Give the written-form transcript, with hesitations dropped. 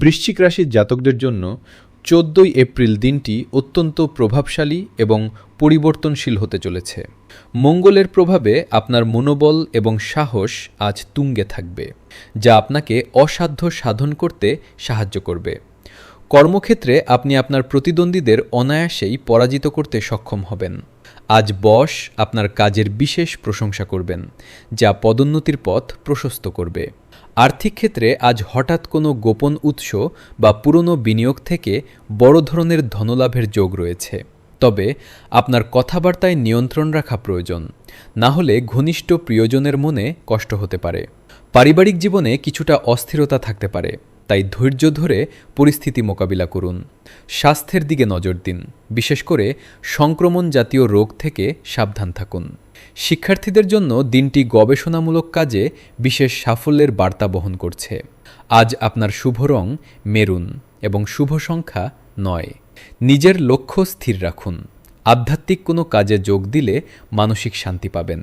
বৃশ্চিক রাশির জাতকদের জন্য 14ই এপ্রিল দিনটি অত্যন্ত প্রভাবশালী এবং পরিবর্তনশীল হতে চলেছে। মঙ্গলের প্রভাবে আপনার মনোবল এবং সাহস আজ তুঙ্গে থাকবে, যা আপনাকে অসাধ্য সাধন করতে সাহায্য করবে। কর্মক্ষেত্রে আপনি আপনার প্রতিদ্বন্দ্বীদের অনায়াসেই পরাজিত করতে সক্ষম হবেন। আজ বস আপনার কাজের বিশেষ প্রশংসা করবেন, যা পদোন্নতির পথ প্রশস্ত করবে। আর্থিক ক্ষেত্রে আজ হঠাৎ কোনো গোপন উৎস বা পুরনো বিনিয়োগ থেকে বড় ধরনের ধনলাভের যোগ রয়েছে, তবে আপনার কথাবার্তায় নিয়ন্ত্রণ রাখা প্রয়োজন, না হলে ঘনিষ্ঠ প্রিয়জনের মনে কষ্ট হতে পারে। পারিবারিক জীবনে কিছুটা অস্থিরতা থাকতে পারে, তাই ধৈর্য ধরে পরিস্থিতি মোকাবিলা করুন। স্বাস্থ্যের দিকে নজর দিন, বিশেষ করে সংক্রমণ জাতীয় রোগ থেকে সাবধান থাকুন। শিক্ষার্থীদের জন্য দিনটি গবেষণামূলক কাজে বিশেষ সাফল্যের বার্তা বহন করছে। আজ আপনার শুভ রং মেরুন এবং শুভ সংখ্যা 9। নিজের লক্ষ্য স্থির রাখুন। আধ্যাত্মিক কোনো কাজে যোগ দিলে মানসিক শান্তি পাবেন।